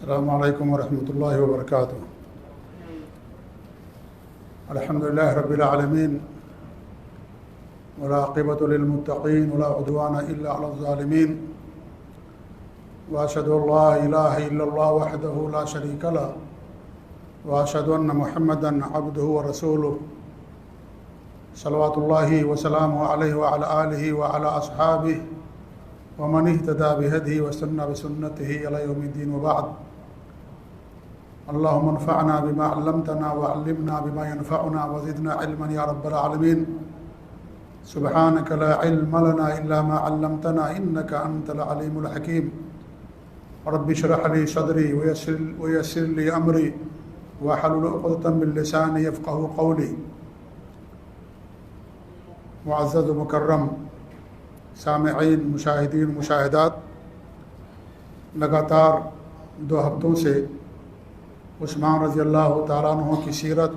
السلام علیکم ورحمۃ اللہ وبرکاتہ۔ الحمدللہ رب العالمین والعاقبۃ للمتقین ولا عدوان الا علی الظالمین واشهد ان لا الہ الا اللہ وحدہ لا شریک لہ واشهد ان محمدا عبدہ ورسولہ صلوات اللہ وسلامہ علیہ وعلی آلہ وعلی اصحابہ ومن اهتدى بهديه واستنى بسنته إلى يوم الدين وبعد۔ اللهم انفعنا بما علمتنا وعلمنا بما ينفعنا وزدنا علما يا رب العالمين۔ سبحانك لا علم لنا إلا ما علمتنا إنك أنت العليم الحكيم۔ رب اشرح لي صدري ويسر لي أمري واحلل عقدة من لساني يفقهوا قولي۔ معزز و مکرم سامعین، مشاہدین، مشاہدات، لگاتار 2 ہفتوں سے عثمان رضی اللہ تعالیٰ عنہ کی سیرت،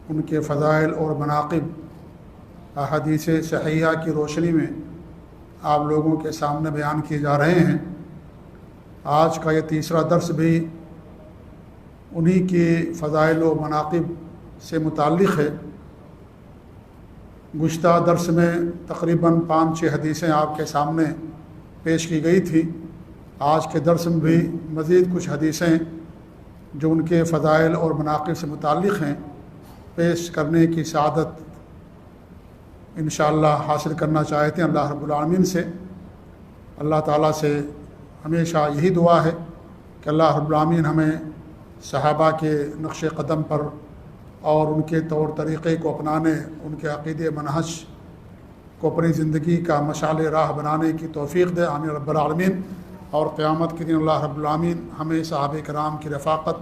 ان کے فضائل اور مناقب احادیث صحیحہ کی روشنی میں آپ لوگوں کے سامنے بیان کیے جا رہے ہیں۔ آج کا یہ تیسرا درس بھی انہی کے فضائل و مناقب سے متعلق ہے۔ گزشتہ درس میں تقریباً 5-6 حدیثیں آپ کے سامنے پیش کی گئی تھی۔ آج کے درس میں بھی مزید کچھ حدیثیں جو ان کے فضائل اور مناقب سے متعلق ہیں پیش کرنے کی سعادت انشاءاللہ حاصل کرنا چاہتے ہیں اللہ رب العالمین سے۔ اللہ تعالیٰ سے ہمیشہ یہی دعا ہے کہ اللہ رب العالمین ہمیں صحابہ کے نقش قدم پر اور ان کے طور طریقے کو اپنانے، ان کے عقیدے منہج کو اپنی زندگی کا مشعل راہ بنانے کی توفیق دے، آمین رب العالمین۔ اور قیامت کے دن اللہ رب العالمین ہمیں صحابہ کرام کی رفاقت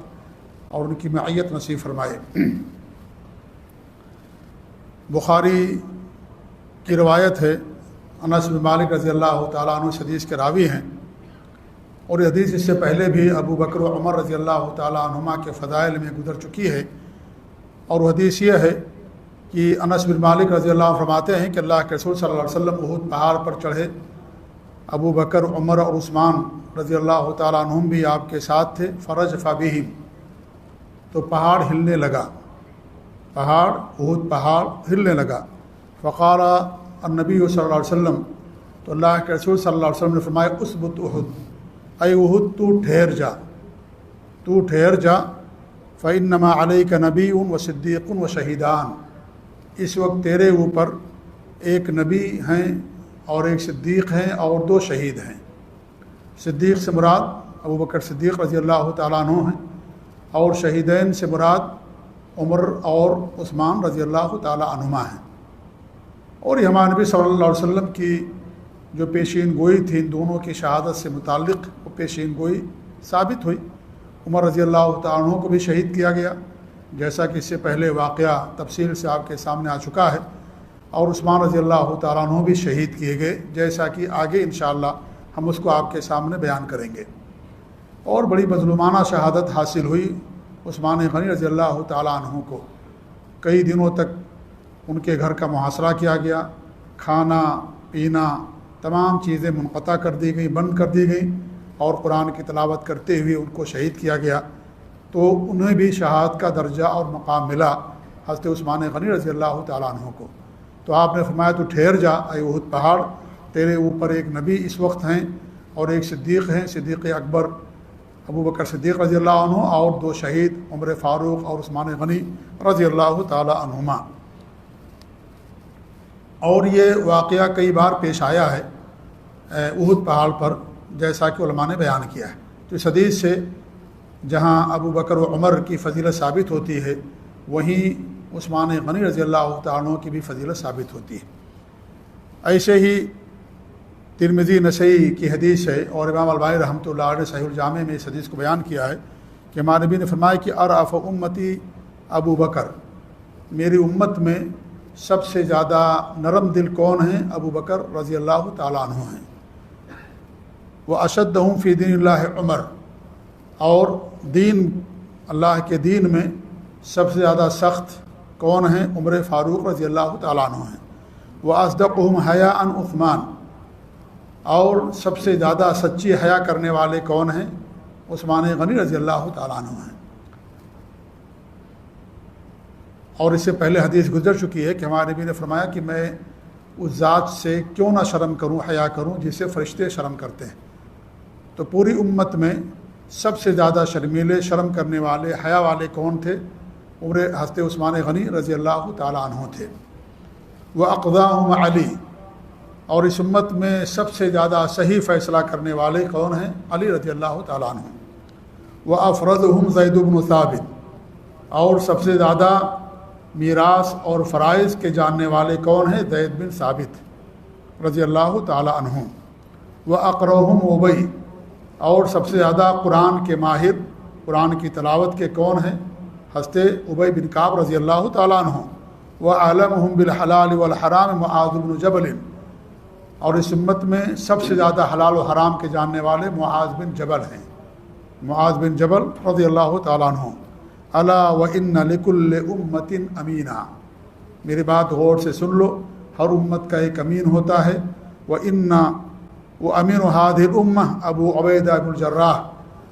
اور ان کی معیت نصیب فرمائے۔ بخاری کی روایت ہے، انس بن مالک رضی اللہ تعالیٰ عنہ اس حدیث کے راوی ہیں، اور یہ حدیث اس سے پہلے بھی ابو بکر و عمر رضی اللہ تعالیٰ عنہما کے فضائل میں گزر چکی ہے۔ اور وہ حدیث یہ ہے کہ انس بن مالک رضی اللہ عنہ فرماتے ہیں کہ اللہ کے رسول صلی اللہ علیہ وسلم احد پہاڑ پر چڑھے، ابو بکر، عمر اور عثمان رضی اللہ تعالیٰ عنہم بھی آپ کے ساتھ تھے۔ فرجف بہم، تو پہاڑ ہلنے لگا، احد پہاڑ ہلنے لگا۔ فقال النبی صلی اللہ علیہ وسلم، تو اللہ کے رسول صلی اللہ علیہ وسلم نے فرمایا اثبت احد، اے احد تو ٹھہر جا، فإنما علیک نبی و صدیق و شہیدان، اس وقت تیرے اوپر ایک نبی ہیں اور ایک صدیق ہیں اور 2 شہید ہیں۔ صدیق سے مراد ابو بکر صدیق رضی اللہ تعالیٰ عنہ ہیں، اور شہیدین سے مراد عمر اور عثمان رضی اللہ تعالیٰ عنہما ہیں۔ اور یہ ہمارے نبی صلی اللہ علیہ وسلم کی جو پیشین گوئی تھی ان دونوں کی شہادت سے متعلق، وہ پیشین گوئی ثابت ہوئی۔ عمر رضی اللہ تعالیٰ عنہ کو بھی شہید کیا گیا، جیسا کہ اس سے پہلے واقعہ تفصیل سے آپ کے سامنے آ چکا ہے، اور عثمان رضی اللہ تعالیٰ عنہ بھی شہید کیے گئے، جیسا کہ آگے انشاءاللہ ہم اس کو آپ کے سامنے بیان کریں گے۔ اور بڑی مظلومانہ شہادت حاصل ہوئی عثمان غنی رضی اللہ تعالیٰ عنہ کو۔ کئی دنوں تک ان کے گھر کا محاصرہ کیا گیا، کھانا پینا تمام چیزیں منقطع کر دی گئی، بند کر دی گئیں، اور قرآن کی تلاوت کرتے ہوئے ان کو شہید کیا گیا۔ تو انہیں بھی شہادت کا درجہ اور مقام ملا حضرت عثمان غنی رضی اللہ تعالیٰ عنہ کو۔ تو آپ نے فرمایا تو ٹھہر جا اے احد پہاڑ، تیرے اوپر ایک نبی اس وقت ہیں اور ایک صدیق ہیں، صدیق اکبر ابو بکر صدیق رضی اللہ عنہ، اور 2 شہید عمر فاروق اور عثمان غنی رضی اللہ تعالیٰ عنہما۔ اور یہ واقعہ کئی بار پیش آیا ہے احد پہاڑ پر، جیسا کہ علماء نے بیان کیا ہے۔ تو اس حدیث سے جہاں ابو بکر و عمر کی فضیلت ثابت ہوتی ہے، وہیں عثمان غنی رضی اللہ تعالیٰ عنہ کی بھی فضیلت ثابت ہوتی ہے۔ ایسے ہی ترمذی، نسائی کی حدیث ہے، اور امام البانی رحمۃ اللہ علیہ نے صحیح الجامع میں اس حدیث کو بیان کیا ہے کہ ہمارے نبی نے فرمایا کہ ارأف امتی ابو بکر، میری امت میں سب سے زیادہ نرم دل کون ہیں؟ ابو بکر رضی اللہ تعالیٰ عنہ ہیں۔ وَأَشَدَّهُمْ فِي دِينِ اللَّهِ عمر، اور دین اللہ کے دین میں سب سے زیادہ سخت کون ہیں؟ عمر فاروق رضی اللہ تعالیٰ عنہ ہیں۔ وَأَصْدَقُهُمْ حَيَاءً عثمان، اور سب سے زیادہ سچی حیا کرنے والے کون ہیں؟ عثمان غنی رضی اللہ تعالیٰ عنہ ہیں۔ اور اس سے پہلے حدیث گزر چکی ہے کہ ہمارے نبی نے فرمایا کہ میں اس ذات سے کیوں نہ شرم کروں، حیا کروں جس سے فرشتے شرم کرتے ہیں۔ تو پوری امت میں سب سے زیادہ شرمیلے، شرم کرنے والے، حیا والے کون تھے؟ عمر حضرت عثمان غنی رضی اللہ تعالیٰ عنہ تھے۔ وَأَقْضَاهُمْ علی، اور اس امت میں سب سے زیادہ صحیح فیصلہ کرنے والے کون ہیں؟ علی رضی اللہ تعالیٰ عنہ۔ وَأَفْرَضُهُمْ زید بن ثابت، اور سب سے زیادہ میراث اور فرائض کے جاننے والے کون ہیں؟ زید بن ثابت رضی اللہ تعالیٰ عنہ۔ وَأَقْرَؤُهُمْ ابی، اور سب سے زیادہ قرآن کے ماہر، قرآن کی تلاوت کے کون ہیں؟ حضرت ابی بن کعب رضی اللہ تعالیٰ عنہ۔ وَأَعْلَمُهُمْ بِالْحَلَالِ وَالْحَرَامِ مُعَاذُ بن جبل، اور اس امت میں سب سے زیادہ حلال و حرام کے جاننے والے معاذ بن جبل ہیں، معاذ بن جبل رضی اللہ تعالیٰ عنہ۔ الا وَإِنَّ لِكُلِّ أُمَّةٍ أَمِينًا، میری بات غور سے سن لو، ہر امت کا ایک امین ہوتا ہے۔ وَأَمِينُ هَذِهِ الْأُمَّةِ ابو عبیدہ بن الجراح،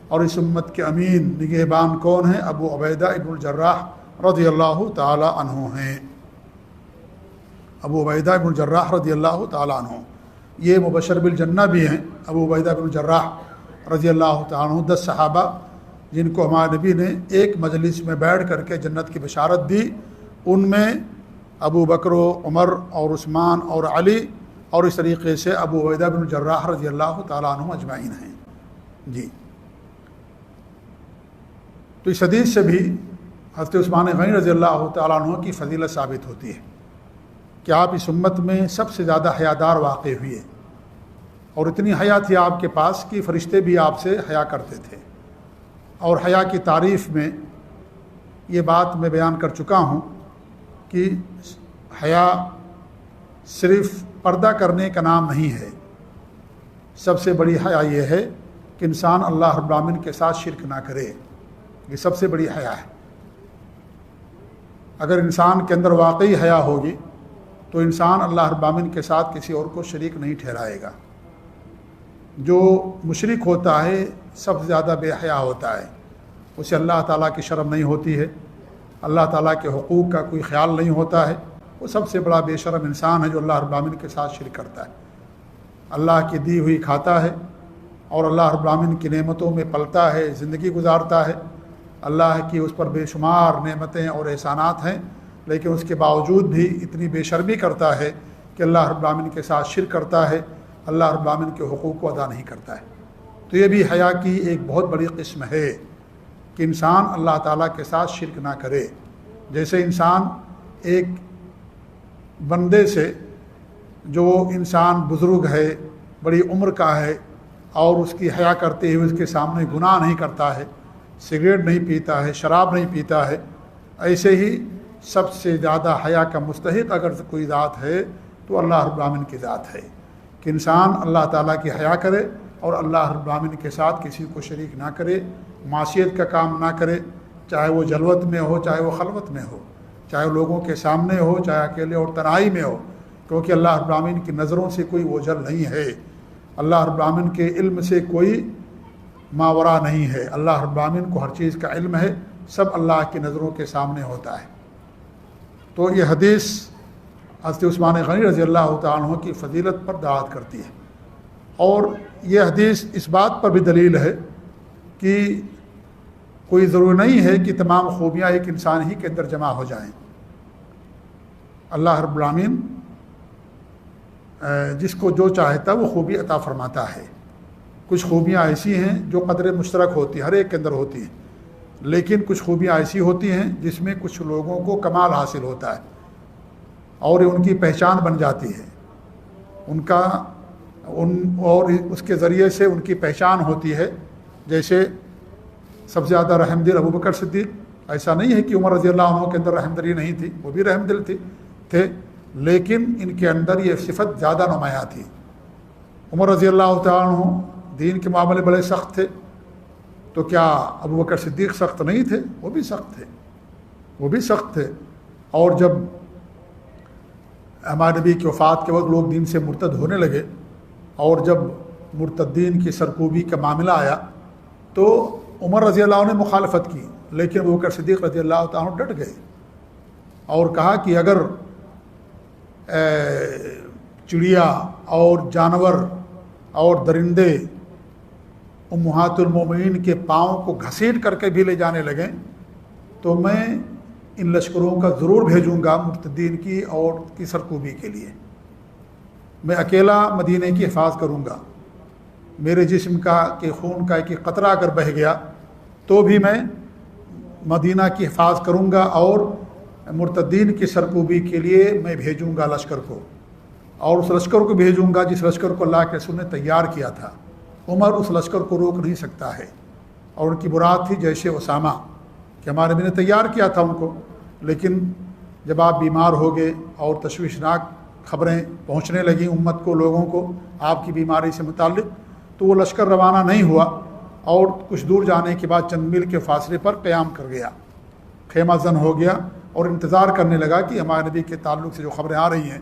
اور اس امت کے امین نگہبان کون ہیں؟ ابو عبیدہ ابن الجراح رضی اللہ تعالی عنہ ہیں۔ ابو عبیدہ ابن الجراح رضی اللہ تعالی عنہ یہ مبشر بالجنہ بھی ہیں۔ ابو عبیدہ ابن الجراح رضی اللہ تعالی عنہ 10 صحابہ جن کو ہمارے نبی نے ایک مجلس میں بیٹھ کر کے جنت کی بشارت دی، ان میں ابو بکر و عمر اور عثمان اور علی، اور اس طریقے سے ابو عبیدہ بن الجراح رضی اللہ تعالی عنہ اجمعین ہیں۔ جی، تو اس حدیث سے بھی حضرت عثمان غنی رضی اللہ تعالیٰ عنہ کی فضیلت ثابت ہوتی ہے کہ آپ اس امت میں سب سے زیادہ حیادار واقع ہوئے، اور اتنی حیا تھی آپ کے پاس کہ فرشتے بھی آپ سے حیا کرتے تھے۔ اور حیا کی تعریف میں یہ بات میں بیان کر چکا ہوں کہ حیا صرف پردہ کرنے کا نام نہیں ہے، سب سے بڑی حیا یہ ہے کہ انسان اللہ رب العالمین کے ساتھ شرک نہ کرے، یہ سب سے بڑی حیا ہے۔ اگر انسان کے اندر واقعی حیا ہوگی تو انسان اللہ رب العالمین کے ساتھ کسی اور کو شریک نہیں ٹھہرائے گا۔ جو مشرک ہوتا ہے سب سے زیادہ بے حیا ہوتا ہے، اسے اللہ تعالیٰ کی شرم نہیں ہوتی ہے، اللہ تعالیٰ کے حقوق کا کوئی خیال نہیں ہوتا ہے، وہ سب سے بڑا بے شرم انسان ہے جو اللہ رب العالمین کے ساتھ شرک کرتا ہے۔ اللہ کی دی ہوئی کھاتا ہے اور اللہ رب العالمین کی نعمتوں میں پلتا ہے، زندگی گزارتا ہے، اللہ کی اس پر بے شمار نعمتیں اور احسانات ہیں، لیکن اس کے باوجود بھی اتنی بے شرمی کرتا ہے کہ اللہ رب العالمین کے ساتھ شرک کرتا ہے، اللہ رب العالمین کے حقوق کو ادا نہیں کرتا ہے۔ تو یہ بھی حیا کی ایک بہت بڑی قسم ہے کہ انسان اللہ تعالیٰ کے ساتھ شرک نہ کرے۔ جیسے انسان ایک بندے سے، جو انسان بزرگ ہے، بڑی عمر کا ہے، اور اس کی حیا کرتے ہوئے اس کے سامنے گناہ نہیں کرتا ہے، سگریٹ نہیں پیتا ہے، شراب نہیں پیتا ہے، ایسے ہی سب سے زیادہ حیا کا مستحق اگر کوئی ذات ہے تو اللہ رب العالمین کی ذات ہے، کہ انسان اللہ تعالیٰ کی حیا کرے اور اللہ رب العالمین کے ساتھ کسی کو شریک نہ کرے، معصیت کا کام نہ کرے، چاہے وہ جلوت میں ہو، چاہے وہ خلوت میں ہو، چاہے لوگوں کے سامنے ہو، چاہے اکیلے اور تنہائی میں ہو، کیونکہ اللہ رب العالمین کی نظروں سے کوئی اوجھل نہیں ہے، اللہ رب العالمین کے علم سے کوئی ماورا نہیں ہے، اللہ رب العالمین کو ہر چیز کا علم ہے، سب اللہ کی نظروں کے سامنے ہوتا ہے۔ تو یہ حدیث حضرت عثمان غنی رضی اللہ تعالیٰ عنہ کی فضیلت پر دعوت کرتی ہے، اور یہ حدیث اس بات پر بھی دلیل ہے کہ کوئی ضروری نہیں ہے کہ تمام خوبیاں ایک انسان ہی کے اندر جمع ہو جائیں۔ اللہ رب العالمین جس کو جو چاہتا ہے وہ خوبی عطا فرماتا ہے۔ کچھ خوبیاں ایسی ہیں جو قدر مشترک ہوتی ہیں، ہر ایک کے اندر ہوتی ہیں، لیکن کچھ خوبیاں ایسی ہوتی ہیں جس میں کچھ لوگوں کو کمال حاصل ہوتا ہے اور ان کی پہچان بن جاتی ہے، اور اس کے ذریعے سے ان کی پہچان ہوتی ہے۔ جیسے سب سے زیادہ رحم دل ابو بکر صدیق، ایسا نہیں ہے کہ عمر رضی اللہ عنہ کے اندر رحم دلی نہیں تھی، وہ بھی رحم دل تھے، لیکن ان کے اندر یہ صفت زیادہ نمایاں تھی۔ عمر رضی اللہ تعالیٰ عنہ دین کے معاملے بڑے سخت تھے، تو کیا ابو بکر صدیق سخت نہیں تھے؟ وہ بھی سخت تھے، اور جب ہمارے نبی کی وفات کے وقت لوگ دین سے مرتد ہونے لگے، اور جب مرتدین کی سرکوبی کا معاملہ آیا تو عمر رضی اللہ عنہ نے مخالفت کی، لیکن ابو بکر صدیق رضی اللہ تعالیٰ عنہ ڈٹ گئے اور کہا کہ اگر چڑیا اور جانور اور درندے امہات المومنین کے پاؤں کو گھسیٹ کر کے بھی لے جانے لگیں تو میں ان لشکروں کا ضرور بھیجوں گا مرتدین کی اور کی سرکوبی کے لیے۔ میں اکیلا مدینہ کی حفاظت کروں گا، میرے جسم کا کہ خون کا ایک قطرہ اگر بہہ گیا تو بھی میں مدینہ کی حفاظت کروں گا، اور مرتدین کی سرکوبی کے لیے میں بھیجوں گا لشکر کو، اور اس لشکر کو بھیجوں گا جس لشکر کو اللہ کے رسول نے تیار کیا تھا۔ عمر اس لشکر کو روک نہیں سکتا ہے، اور ان کی مراد تھی جیش اسامہ کہ ہمارے نبی نے تیار کیا تھا ان کو، لیکن جب آپ بیمار ہو گئے اور تشویشناک خبریں پہنچنے لگیں امت کو، لوگوں کو آپ کی بیماری سے متعلق، تو وہ لشکر روانہ نہیں ہوا، اور کچھ دور جانے کے بعد چند میل کے فاصلے پر قیام کر گیا، خیمہ زن ہو گیا اور انتظار کرنے لگا کہ ہمارے نبی کے تعلق سے جو خبریں آ رہی ہیں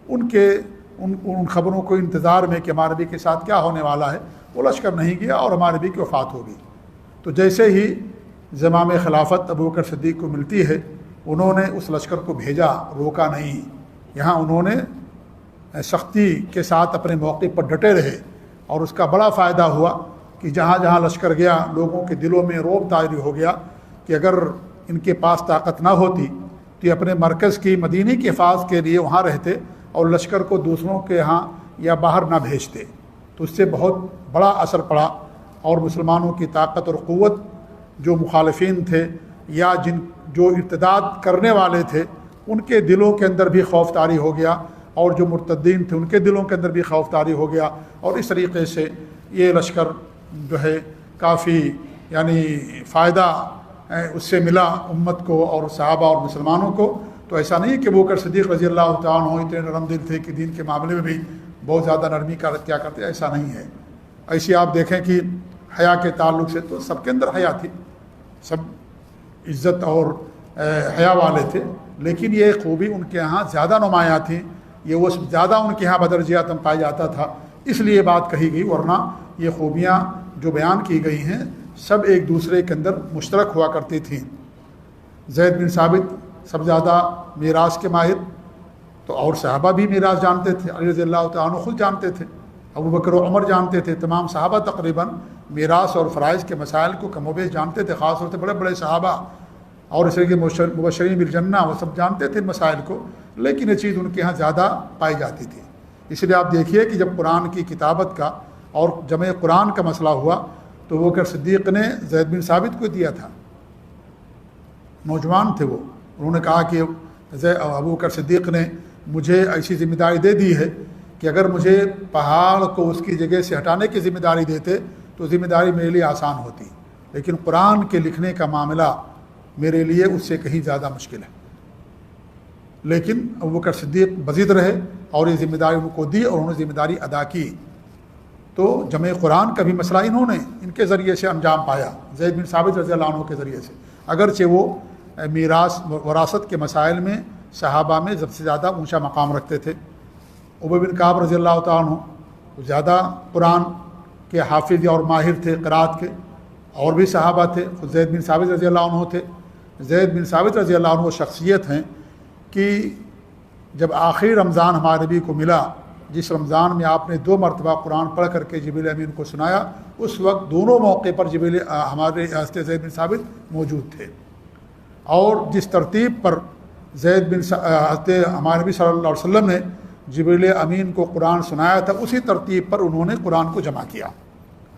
ان خبروں کو انتظار میں کہ ہمارے نبی کے ساتھ کیا ہونے والا ہے، وہ لشکر نہیں گیا اور ہمارے نبی کی وفات ہو گئی۔ تو جیسے ہی زمام خلافت ابو بکر صدیق کو ملتی ہے، انہوں نے اس لشکر کو بھیجا، روکا نہیں، یہاں انہوں نے سختی کے ساتھ اپنے موقع پر ڈٹے رہے، اور اس کا بڑا فائدہ ہوا کہ جہاں جہاں لشکر گیا لوگوں کے دلوں میں رعب طاری ہو گیا کہ اگر ان کے پاس طاقت نہ ہوتی تو یہ اپنے مرکز کی مدینی کی حفاظت کے لیے وہاں رہتے اور لشکر کو دوسروں کے ہاں یا باہر نہ بھیجتے، تو اس سے بہت بڑا اثر پڑا، اور مسلمانوں کی طاقت اور قوت جو مخالفین تھے یا جو ارتداد کرنے والے تھے ان کے دلوں کے اندر بھی خوف طاری ہو گیا، اور جو مرتدین تھے ان کے دلوں کے اندر بھی خوف طاری ہو گیا، اور اس طریقے سے یہ لشکر جو ہے کافی فائدہ اس سے ملا امت کو اور صحابہ اور مسلمانوں کو۔ تو ایسا نہیں کہ ابو بکر صدیق رضی اللہ تعالیٰ عنہ اتنے نرم دل تھے کہ دین کے معاملے میں بھی بہت زیادہ نرمی کیا کرتے، ایسا نہیں ہے۔ ایسی آپ دیکھیں کہ حیا کے تعلق سے تو سب کے اندر حیا تھی، سب عزت اور حیا والے تھے، لیکن یہ خوبی ان کے ہاں زیادہ نمایاں تھی، یہ وہ زیادہ ان کے ہاں بدرجات میں پایا جاتا تھا، اس لیے بات کہی گئی، ورنہ یہ خوبیاں جو بیان کی گئی ہیں سب ایک دوسرے کے اندر مشترک ہوا کرتی تھیں۔ زید بن ثابت سب زیادہ میراث کے ماہر، تو اور صحابہ بھی میراث جانتے تھے، علی رضی اللہ تعالیٰ عنہ خود جانتے تھے، ابو بکر و عمر جانتے تھے، تمام صحابہ تقریباً میراث اور فرائض کے مسائل کو کم و بیش جانتے تھے، خاص طور سے بڑے بڑے صحابہ اور اس طریقے مبشرین بالجنہ وہ سب جانتے تھے ان مسائل کو، لیکن یہ چیز ان کے ہاں زیادہ پائی جاتی تھی۔ اس لیے آپ دیکھیے کہ جب قرآن کی کتابت کا اور جمع قرآن کا مسئلہ ہوا تو ابو بکر صدیق نے زید بن ثابت کو دیا تھا، نوجوان تھے وہ، انہوں نے کہا کہ ابو بکر صدیق نے مجھے ایسی ذمہ داری دے دی ہے کہ اگر مجھے پہاڑ کو اس کی جگہ سے ہٹانے کی ذمہ داری دیتے تو ذمہ داری میرے لیے آسان ہوتی، لیکن قرآن کے لکھنے کا معاملہ میرے لیے اس سے کہیں زیادہ مشکل ہے۔ لیکن ابو بکر صدیق بضد رہے اور یہ ذمہ داری ان کو دی اور انہوں نے ذمہ داری ادا کی، تو جمع قرآن کا بھی مسئلہ انہوں نے ان کے ذریعے سے انجام پایا، زید بن ثابت رضی اللہ عنہ کے ذریعے سے، اگرچہ وہ میراث وراثت کے مسائل میں صحابہ میں سب سے زیادہ اونچا مقام رکھتے تھے۔ ابی بن کعب رضی اللہ تعالیٰ عنہ زیادہ قرآن کے حافظ اور ماہر تھے قرات کے، اور بھی صحابہ تھے، خود زید بن ثابت رضی اللہ عنہ تھے۔ زید بن ثابت رضی اللہ عنہ وہ شخصیت ہیں کہ جب آخری رمضان ہمارے نبی کو ملا، جس رمضان میں آپ نے 2 مرتبہ قرآن پڑھ کر کے جبریل امین کو سنایا، اس وقت دونوں موقع پر ہمارے حضرت زید بن ثابت موجود تھے، اور جس ترتیب پر زید بن حضرت ہمارے نبی صلی اللہ علیہ وسلم نے جبریل امین کو قرآن سنایا تھا، اسی ترتیب پر انہوں نے قرآن کو جمع کیا،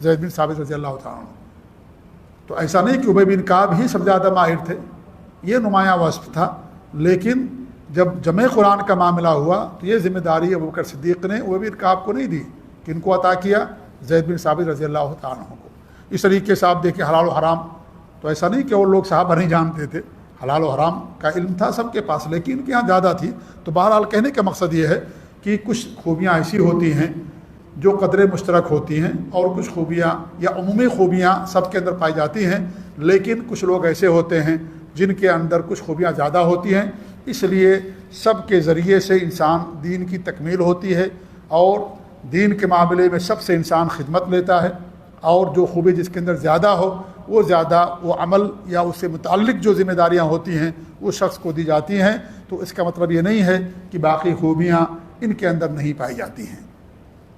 زید بن ثابت رضی اللہ تعالیٰ عنہ۔ تو ایسا نہیں کہ ابی بن کعب ہی سب زیادہ ماہر تھے، یہ نمایاں وصف تھا، لیکن جب جمع قرآن کا معاملہ ہوا تو یہ ذمہ داری ابو بکر صدیق نے ابی بن کعب کو نہیں دی، کن کو عطا کیا؟ زید بن ثابت رضی اللہ تعالیٰ عنہ کو۔ اس طریقے سے آپ دیکھیں حلال و حرام، تو ایسا نہیں کہ وہ لوگ صحابہ نہیں جانتے تھے، حلال و حرام کا علم تھا سب کے پاس، لیکن ان کے یہاں زیادہ تھی۔ تو بہرحال کہنے کا مقصد یہ ہے کہ کچھ خوبیاں ایسی ہوتی ہیں جو قدر مشترک ہوتی ہیں، اور کچھ خوبیاں یا عمومی خوبیاں سب کے اندر پائی جاتی ہیں، لیکن کچھ لوگ ایسے ہوتے ہیں جن کے اندر کچھ خوبیاں زیادہ ہوتی ہیں، اس لیے سب کے ذریعے سے انسان دین کی تکمیل ہوتی ہے، اور دین کے معاملے میں سب سے انسان خدمت لیتا ہے، اور جو خوبی جس کے اندر زیادہ ہو وہ زیادہ وہ عمل یا اس سے متعلق جو ذمہ داریاں ہوتی ہیں وہ شخص کو دی جاتی ہیں. تو اس کا مطلب یہ نہیں ہے کہ باقی خوبیاں ان کے اندر نہیں پائی جاتی ہیں.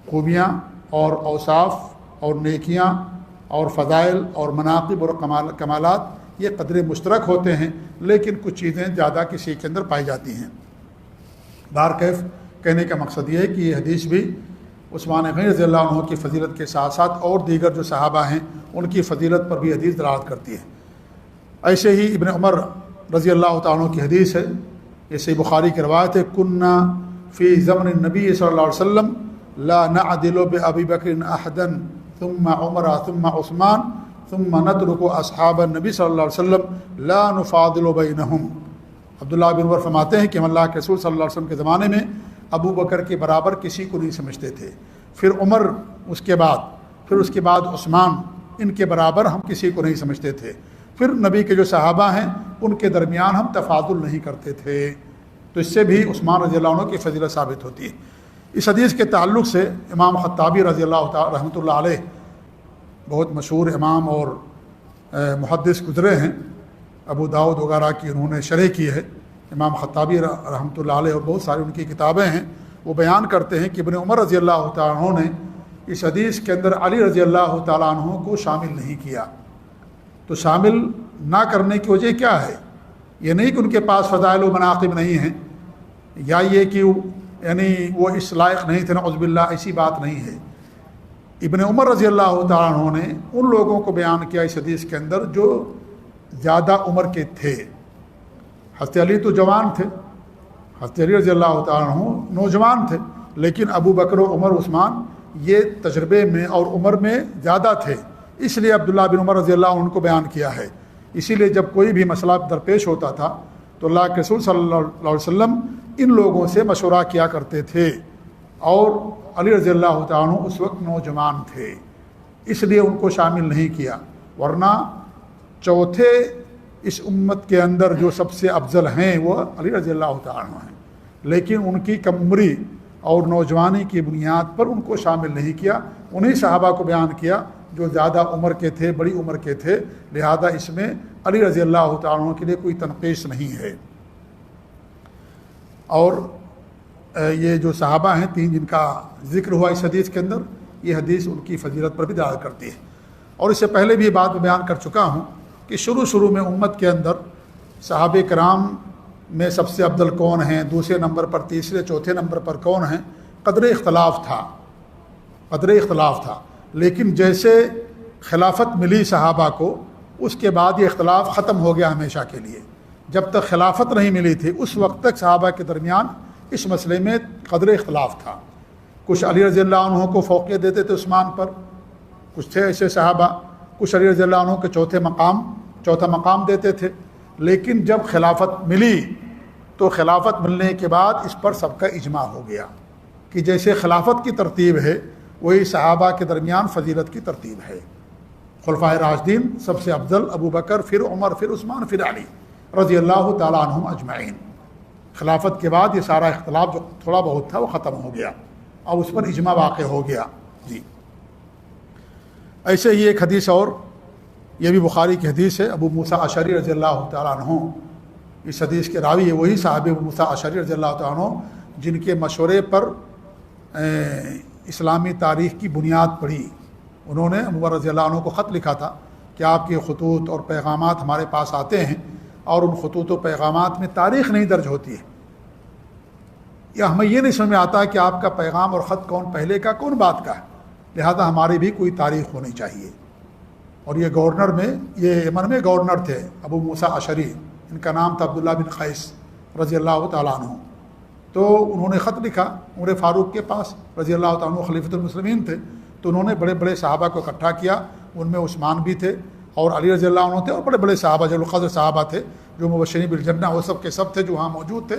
خوبیاں اور اوصاف اور نیکیاں اور فضائل اور مناقب اور کمالات یہ قدر مشترک ہوتے ہیں، لیکن کچھ چیزیں زیادہ کسی کے اندر پائی جاتی ہیں. بہرکیف کہنے کا مقصد یہ ہے کہ یہ حدیث بھی عثمان غنی رضی اللہ عنہ کی فضیلت کے ساتھ ساتھ اور دیگر جو صحابہ ہیں ان کی فضیلت پر بھی حدیث دلالت کرتی ہے. ایسے ہی ابن عمر رضی اللہ تعالیٰ عنہ کی حدیث ہے، یہ صحیح بخاری کی روایت ہے، کننا فی زمن النبی صلی اللہ علیہ وسلم لا نعدل بأبی بکر احدا ثم عمر ثم عثمان ثم نترک اصحاب النبی صلی اللہ علیہ وسلم لا نفاضل بینہم. عبداللہ بن عمر فرماتے ہیں کہ ہم اللہ کے رسول صلی اللہ علیہ وسلم کے زمانے میں ابو بکر کے برابر کسی کو نہیں سمجھتے تھے، پھر عمر اس کے بعد عثمان، ان کے برابر ہم کسی کو نہیں سمجھتے تھے، پھر نبی کے جو صحابہ ہیں ان کے درمیان ہم تفاضل نہیں کرتے تھے. تو اس سے بھی عثمان رضی اللہ عنہ کی فضیلت ثابت ہوتی ہے. اس حدیث کے تعلق سے امام خطابی رضی اللہ تعالی رحمۃ اللہ علیہ بہت مشہور امام اور محدث گزرے ہیں، ابو داؤد وغیرہ کی انہوں نے شرح کی ہے. امام خطابی رحمۃ اللہ علیہ اور بہت ساری ان کی کتابیں ہیں. وہ بیان کرتے ہیں کہ ابن عمر رضی اللہ تعالیٰ عنہ نے اس حدیث کے اندر علی رضی اللہ تعالیٰ عنہ کو شامل نہیں کیا. تو شامل نہ کرنے کی وجہ کیا ہے؟ یہ نہیں کہ ان کے پاس فضائل و مناقب نہیں ہیں، یا یہ کہ یعنی وہ اس لائق نہیں تھے، نعوذ باللہ، ایسی بات نہیں ہے. ابن عمر رضی اللہ تعالیٰ عنہ نے ان لوگوں کو بیان کیا اس حدیث کے اندر جو زیادہ عمر کے تھے. حضرت علی تو جوان تھے، حضرت علی رضی اللہ تعالیٰ عنہ نوجوان تھے، لیکن ابو بکر و عمر عثمان یہ تجربے میں اور عمر میں زیادہ تھے، اس لیے عبداللہ بن عمر رضی اللہ عنہ کو بیان کیا ہے. اسی لیے جب کوئی بھی مسئلہ درپیش ہوتا تھا تو اللہ کے رسول صلی اللہ علیہ وسلم ان لوگوں سے مشورہ کیا کرتے تھے، اور علی رضی اللہ تعالیٰ عنہ اس وقت نوجوان تھے، اس لیے ان کو شامل نہیں کیا. ورنہ چوتھے اس امت کے اندر جو سب سے افضل ہیں وہ علی رضی اللہ تعالیٰ عنہ ہیں، لیکن ان کی کم عمری اور نوجوانی کی بنیاد پر ان کو شامل نہیں کیا. انہی صحابہ کو بیان کیا جو زیادہ عمر کے تھے، بڑی عمر کے تھے، لہذا اس میں علی رضی اللہ تعالیٰ عنہ کے لیے کوئی تنقیص نہیں ہے. اور یہ جو صحابہ ہیں تین جن کا ذکر ہوا اس حدیث کے اندر، یہ حدیث ان کی فضیلت پر بھی دلالت کرتی ہے. اور اس سے پہلے بھی یہ بات میں بیان کر چکا ہوں کہ شروع میں امت کے اندر صحابہ کرام میں سب سے افضل کون ہیں، دوسرے نمبر پر، تیسرے چوتھے نمبر پر کون ہیں، قدر اختلاف تھا. لیکن جیسے خلافت ملی صحابہ کو، اس کے بعد یہ اختلاف ختم ہو گیا ہمیشہ کے لیے. جب تک خلافت نہیں ملی تھی اس وقت تک صحابہ کے درمیان اس مسئلے میں قدر اختلاف تھا. کچھ علی رضی اللہ عنہ کو فوقیت دیتے تھے عثمان پر، کچھ تھے ایسے صحابہ، کچھ علی رضی اللہ عنہ کے چوتھا مقام دیتے تھے. لیکن جب خلافت ملی تو خلافت ملنے کے بعد اس پر سب کا اجماع ہو گیا کہ جیسے خلافت کی ترتیب ہے وہی صحابہ کے درمیان فضیلت کی ترتیب ہے. خلفائے راشدین سب سے افضل ابو بکر، پھر عمر، پھر عثمان، پھر علی رضی اللہ تعالیٰ عنہم اجمعین. خلافت کے بعد یہ سارا اختلاف جو تھوڑا بہت تھا وہ ختم ہو گیا اور اس پر اجماع واقع ہو گیا. جی ایسے ہی ایک حدیث اور، یہ بھی بخاری کی حدیث ہے، ابو موسیٰ اشعری رضی اللہ تعالیٰ عنہ اس حدیث کے راوی ہے. وہی صحابی ابو موسیٰ اشعری رضی اللہ تعالیٰ عنہ جن کے مشورے پر اسلامی تاریخ کی بنیاد پڑی. انہوں نے عمر رضی اللہ عنہ کو خط لکھا تھا کہ آپ کے خطوط اور پیغامات ہمارے پاس آتے ہیں اور ان خطوط و پیغامات میں تاریخ نہیں درج ہوتی ہے، یا ہمیں یہ نہیں سمجھ میں آتا کہ آپ کا پیغام اور خط کون پہلے کا کون بعد کا ہے، لہذا ہماری بھی کوئی تاریخ ہونی چاہیے. اور یہ گورنر میں، یہ یمن میں گورنر تھے ابو موسیٰ اشعری، ان کا نام تھا عبداللہ بن قیس رضی اللہ تعالیٰ عنہ. تو انہوں نے خط لکھا عمر فاروق کے پاس رضی اللہ تعالیٰ عنہ، خلیفۃ المسلمین تھے. تو انہوں نے بڑے بڑے صحابہ کو اکٹھا کیا، ان میں عثمان بھی تھے اور علی رضی اللہ عنہ تھے، اور بڑے بڑے صحابہ جو القدر صحابہ تھے جو مبشرین بالجنہ، وہ سب کے سب تھے جو وہاں موجود تھے.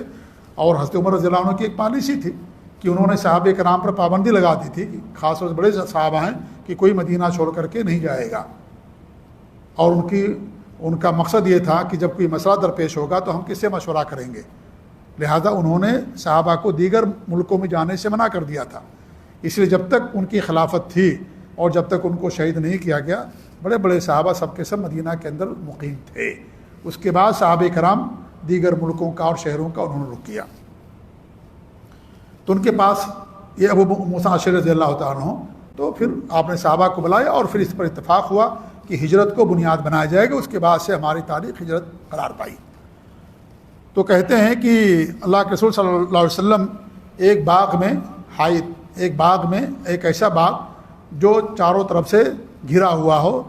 اور حضرت عمر رضی اللہ عنہ کی ایک پالیسی تھی کہ انہوں نے صحابہ کرام پر پابندی لگا دی تھی کہ خاص طور سے بڑے صحابہ ہیں کہ کوئی مدینہ چھوڑ کر کے نہیں جائے گا. اور ان کا مقصد یہ تھا کہ جب کوئی مسئلہ درپیش ہوگا تو ہم کس سے مشورہ کریں گے، لہذا انہوں نے صحابہ کو دیگر ملکوں میں جانے سے منع کر دیا تھا. اس لیے جب تک ان کی خلافت تھی اور جب تک ان کو شہید نہیں کیا گیا بڑے بڑے صحابہ سب کے سب مدینہ کے اندر مقیم تھے۔ اس کے بعد صحابہ کرام دیگر ملکوں کا اور شہروں کا انہوں نے رخ کیا۔ تو ان کے پاس یہ ابو موسیٰ اشعری رضی اللہ تعالیٰ عنہ، تو پھر آپ نے صحابہ کو بلایا اور پھر اس پر اتفاق ہوا کہ ہجرت کو بنیاد بنایا جائے گا۔ اس کے بعد سے ہماری تاریخ ہجرت قرار پائی۔ تو کہتے ہیں کہ اللہ کے رسول صلی اللہ علیہ وسلم ایک باغ میں حائط، ایک باغ میں ایک ایسا باغ جو چاروں طرف سے گھرا ہوا ہو،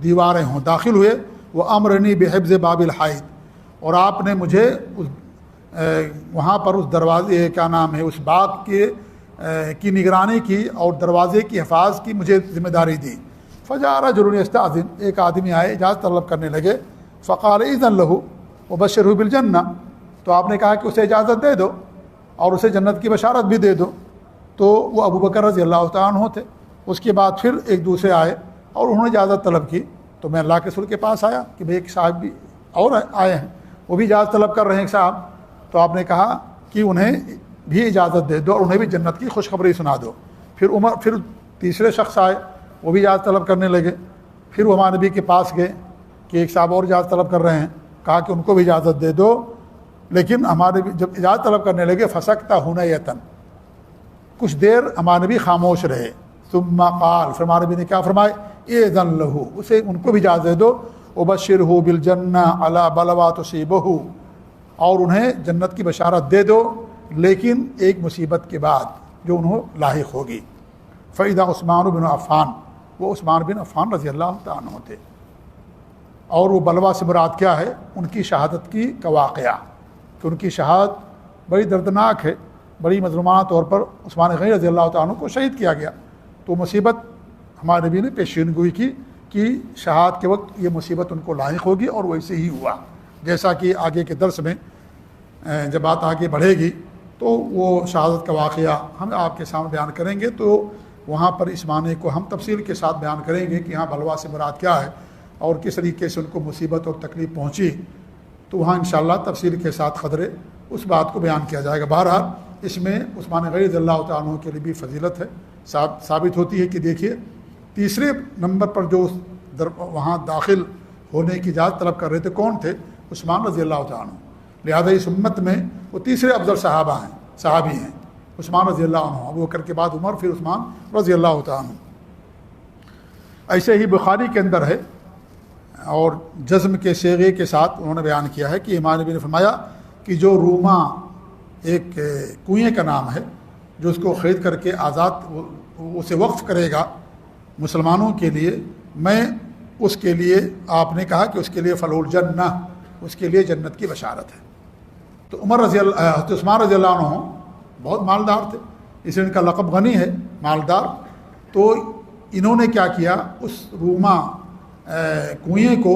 دیواریں ہوں، داخل ہوئے، وہ امرنی بحفظ باب الحائط، اور آپ نے مجھے وہاں پر اس دروازے کیا نام ہے اس باغ کی نگرانی کی اور دروازے کی حفاظت کی مجھے ذمہ داری دی۔ فجاء رجل یستأذن، ایک آدمی آئے اجازت طلب کرنے لگے، فقال اذن لہ وبشرہ بالجنہ، تو آپ نے کہا کہ اسے اجازت دے دو اور اسے جنت کی بشارت بھی دے دو۔ تو وہ ابو بکر رضی اللہ تعالیٰ عنہ تھے۔ اس کے بعد پھر ایک دوسرے آئے اور انہوں نے اجازت طلب کی، تو میں اللہ کے رسول کے پاس آیا کہ بھئی ایک صاحب بھی اور آئے ہیں، وہ بھی اجازت طلب کر رہے ہیں ایک صاحب، تو آپ نے کہا کہ انہیں بھی اجازت دے دو اور انہیں بھی جنت کی خوشخبری سنا دو۔ پھر تیسرے شخص آئے، وہ بھی اجازت طلب کرنے لگے۔ پھر وہ ہمارے نبی کے پاس گئے کہ ایک صاحب اور اجازت طلب کر رہے ہیں، کہا کہ ان کو بھی اجازت دے دو۔ لیکن ہمارے جب اجازت طلب کرنے لگے فسکتا ہنیۃً، کچھ دیر ہمارے نبی خاموش رہے۔ ثم قال، پھر ہمارے نبی نے کیا فرمائے، اذن لہ، اسے ان کو بھی اجازت دے دو، وبشرہ بالجنہ علی بلوى تصیبہ، اور انہیں جنت کی بشارت دے دو لیکن ایک مصیبت کے بعد جو انہوں لاحق ہوگی۔ فإذا عثمان بن عفان، وہ عثمان بن عفان رضی اللہ تعالیٰ عنہ تھے، اور وہ بلوا سے مراد کیا ہے، ان کی شہادت کا واقعہ، کہ ان کی شہادت بڑی دردناک ہے، بڑی مظلومانہ طور پر عثمان غنی رضی اللہ تعالیٰ عنہ کو شہید کیا گیا۔ تو مصیبت ہمارے نبی نے پیشین گوئی کی کہ شہادت کے وقت یہ مصیبت ان کو لاحق ہوگی، اور ویسے ہی ہوا، جیسا کہ آگے کے درس میں جب بات آگے بڑھے گی تو وہ شہادت کا واقعہ ہم آپ کے سامنے بیان کریں گے، تو وہاں پر اس معنی کو ہم تفصیل کے ساتھ بیان کریں گے کہ یہاں بلوا سے مراد کیا ہے اور کس طریقے سے ان کو مصیبت اور تکلیف پہنچی، تو وہاں انشاءاللہ تفصیل کے ساتھ قدرے اس بات کو بیان کیا جائے گا۔ بہرحال اس میں عثمان غنی رضی اللہ تعالیٰ عنہ کے لیے بھی فضیلت ہے، ثابت ہوتی ہے کہ دیکھیے تیسرے نمبر پر جو وہاں داخل ہونے کی اجازت طلب کر رہے تھے کون تھے، عثمان رضی اللہ تعالیٰ عنہ، لہذا اس امت میں وہ تیسرے افضل صحابی ہیں عثمان رضی اللہ عنہ، ابو بکر کے بعد عمر، پھر عثمان رضی اللہ تعالیٰ عنہ۔ ایسے ہی بخاری کے اندر ہے اور جزم کے صیغے کے ساتھ انہوں نے بیان کیا ہے کہ امام نبی نے فرمایا کہ جو روما ایک کنویں کا نام ہے، جو اس کو خرید کر کے آزاد اسے وقف کرے گا مسلمانوں کے لیے، میں اس کے لیے، آپ نے کہا کہ اس کے لیے فلول الجنہ، اس کے لیے جنت کی بشارت ہے۔ تو حضرت عثمان رضی اللہ عنہ بہت مالدار تھے، اس لیے ان کا لقب غنی ہے، مالدار۔ تو انہوں نے کیا کیا، اس روما کنویں کو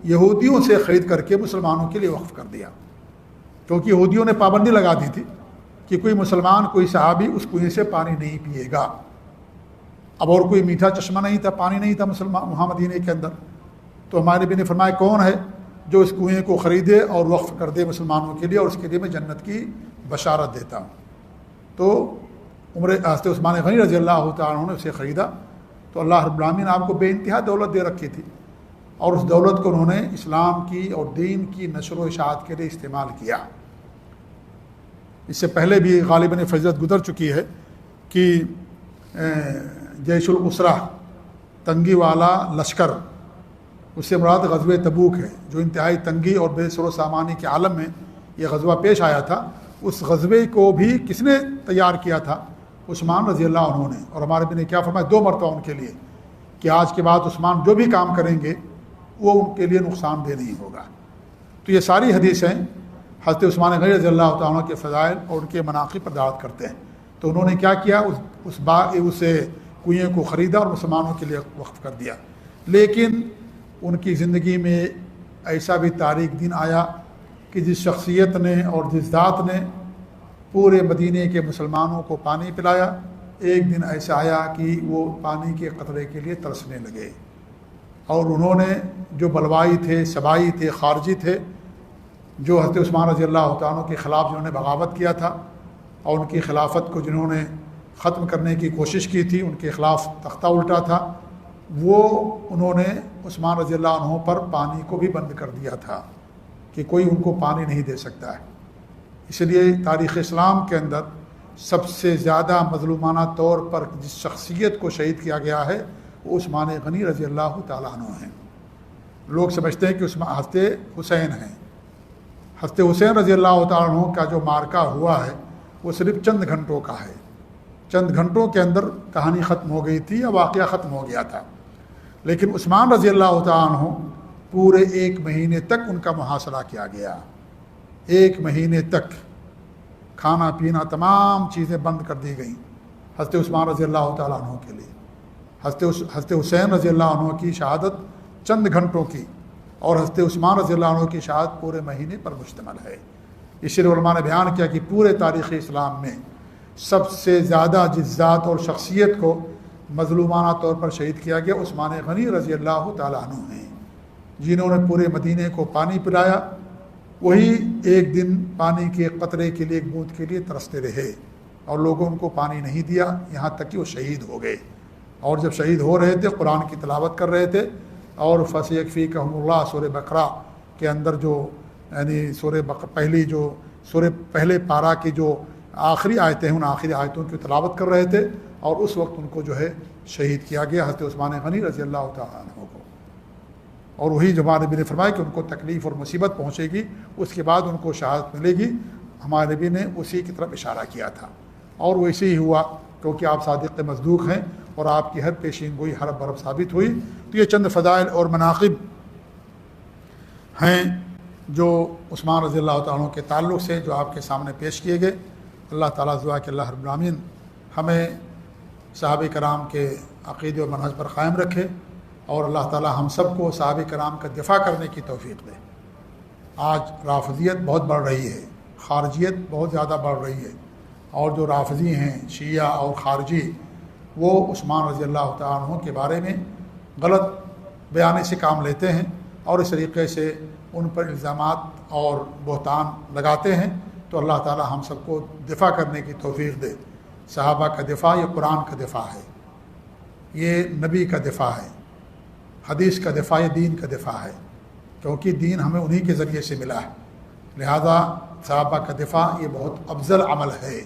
یہودیوں سے خرید کر کے مسلمانوں کے لیے وقف کر دیا، کیونکہ یہودیوں نے پابندی لگا دی تھی کہ کوئی مسلمان، کوئی صحابی اس کنویں سے پانی نہیں پیے گا۔ اب اور کوئی میٹھا چشمہ نہیں تھا، پانی نہیں تھا مسلمان وہاں مدینے کے اندر، تو ہمارے نبی نے فرمایا کون ہے جو اس کنویں کو خریدے اور وقف کر دے مسلمانوں کے لیے، اور اس کے لیے میں جنت کی بشارت دیتا ہوں۔ تو حضرت عثمان غنی رضی اللہ تعالیٰ عنہ نے اسے خریدا، تو اللہ رب العالمین نے آپ کو بے انتہا دولت دے رکھی تھی، اور اس دولت کو انہوں نے اسلام کی اور دین کی نشر و اشاعت کے لیے استعمال کیا۔ اس سے پہلے بھی غالباً فضیلت گزر چکی ہے کہ جیش الاسرہ، تنگی والا لشکر، اس سے مراد غزوہ تبوک ہے، جو انتہائی تنگی اور بے سر و سامانی کے عالم میں یہ غزوہ پیش آیا تھا۔ اس غزوے کو بھی کس نے تیار کیا تھا؟ عثمان رضی اللہ عنہ نے، اور ہمارے بھی نے کیا فرمایا 2 مرتبہ ان کے لیے کہ آج کے بعد عثمان جو بھی کام کریں گے وہ ان کے لیے نقصان دہ نہیں ہوگا۔ تو یہ ساری حدیثیں حضرت عثمان غنی رضی اللہ تعالیٰ کے فضائل اور ان کے مناقب پر دعوت کرتے ہیں۔ تو انہوں نے کیا کیا، اس کنویں کو خریدا اور مسلمانوں کے لیے وقف کر دیا۔ لیکن ان کی زندگی میں ایسا بھی تاریک دن آیا کہ جس شخصیت نے اور جس ذات نے پورے مدینے کے مسلمانوں کو پانی پلایا، ایک دن ایسا آیا کہ وہ پانی کے قطرے کے لیے ترسنے لگے، اور انہوں نے جو بلوائی تھے، سبائی تھے، خارجی تھے، جو حضرت عثمان رضی اللہ تعالیٰ کے خلاف جنہوں نے بغاوت کیا تھا اور ان کی خلافت کو جنہوں نے ختم کرنے کی کوشش کی تھی، ان کے خلاف تختہ الٹا تھا، وہ انہوں نے عثمان رضی اللہ عنہ پر پانی کو بھی بند کر دیا تھا کہ کوئی ان کو پانی نہیں دے سکتا ہے۔ اس لیے تاریخ اسلام کے اندر سب سے زیادہ مظلومانہ طور پر جس شخصیت کو شہید کیا گیا ہے وہ عثمان غنی رضی اللہ تعالیٰ عنہ ہیں۔ لوگ سمجھتے ہیں کہ حضرت حسین ہیں۔ حضرت حسین رضی اللہ تعالیٰ عنہ کا جو مارکہ ہوا ہے وہ صرف چند گھنٹوں کا ہے، چند گھنٹوں کے اندر کہانی ختم ہو گئی تھی یا واقعہ ختم ہو گیا تھا، لیکن عثمان رضی اللہ تعالیٰ عنہ پورے 1 مہینے تک ان کا محاصرہ کیا گیا۔ 1 مہینے تک کھانا پینا تمام چیزیں بند کر دی گئیں حضرت عثمان رضی اللہ تعالیٰ عنہ کے لیے۔ حضرت حسین رضی اللہ عنہ کی شہادت چند گھنٹوں کی اور حضرت عثمان رضی اللہ عنہ کی شہادت پورے مہینے پر مشتمل ہے۔ اس لیے علماء نے بیان کیا کہ پورے تاریخ اسلام میں سب سے زیادہ جس ذات اور شخصیت کو مظلومانہ طور پر شہید کیا گیا عثمان غنی رضی اللہ تعالیٰ عنہ ہیں، جنہوں نے پورے مدینے کو پانی پلایا۔ وہی ایک دن پانی کے قطرے کے لیے، ایک بوند کے لیے ترستے رہے اور لوگوں ان کو پانی نہیں دیا، یہاں تک کہ وہ شہید ہو گئے۔ اور جب شہید ہو رہے تھے قرآن کی تلاوت کر رہے تھے، اور فَسَيَكْفِيكَهُمُ اللَّهُ سورہ بقرہ کے اندر جو یعنی پہلے پارہ کی جو آخری آیتیں ہیں ان آخری آیتوں کی تلاوت کر رہے تھے، اور اس وقت ان کو جو ہے شہید کیا گیا حضرت عثمان غنی رضی اللہ تعالیٰ عنہ کو۔ اور وہی جو ہمارے نبی نے فرمایا کہ ان کو تکلیف اور مصیبت پہنچے گی، اس کے بعد ان کو شہادت ملے گی، ہمارے نبی نے اسی کی طرف اشارہ کیا تھا، اور وہ اسی ہی ہوا، کیونکہ آپ صادق مصدوق ہیں اور آپ کی ہر پیشین گوئی حرف برف ثابت ہوئی۔ تو یہ چند فضائل اور مناقب ہیں جو عثمان رضی اللہ تعالیٰ عنہ کے تعلق سے جو آپ کے سامنے پیش کیے گئے۔ اللہ تعالیٰ دعا کہ اللہ رب العالمین ہمیں صحابہ کرام کے عقیدے اور منہج پر قائم رکھے، اور اللہ تعالیٰ ہم سب کو صحابہ کرام کا دفاع کرنے کی توفیق دے۔ آج رافضیت بہت بڑھ رہی ہے، خارجیت بہت زیادہ بڑھ رہی ہے، اور جو رافضی ہیں شیعہ اور خارجی وہ عثمان رضی اللہ تعالیٰ عنہ کے بارے میں غلط بیانے سے کام لیتے ہیں اور اس طریقے سے ان پر الزامات اور بہتان لگاتے ہیں۔ تو اللہ تعالیٰ ہم سب کو دفاع کرنے کی توفیق دے۔ صحابہ کا دفاع یہ قرآن کا دفاع ہے، یہ نبی کا دفاع ہے، حدیث کا دفاع یہ دین کا دفاع ہے، کیونکہ دین ہمیں انہی کے ذریعے سے ملا ہے، لہذا صحابہ کا دفاع یہ بہت افضل عمل ہے۔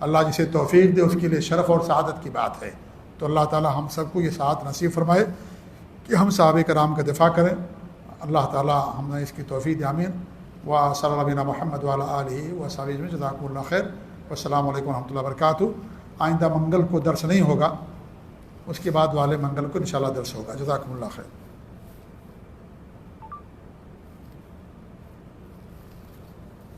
اللہ جسے توفیق دے اس کے لیے شرف اور سعادت کی بات ہے۔ تو اللہ تعالیٰ ہم سب کو یہ سعادت نصیب فرمائے کہ ہم صحابہ کرام کا دفاع کریں۔ اللہ تعالیٰ ہم نے اس کی توفیق دے، آمین۔ وصلی اللہ علیہ محمد وعلی آلہ وصحبہ اجمعین۔ جزاکم اللہ خیر، والسلام علیکم ورحمۃ اللہ وبرکاتہ۔ آئندہ منگل کو درس نہیں ہوگا، اس کے بعد والے منگل کو انشاءاللہ درس ہوگا۔ جزاکم اللہ خیر۔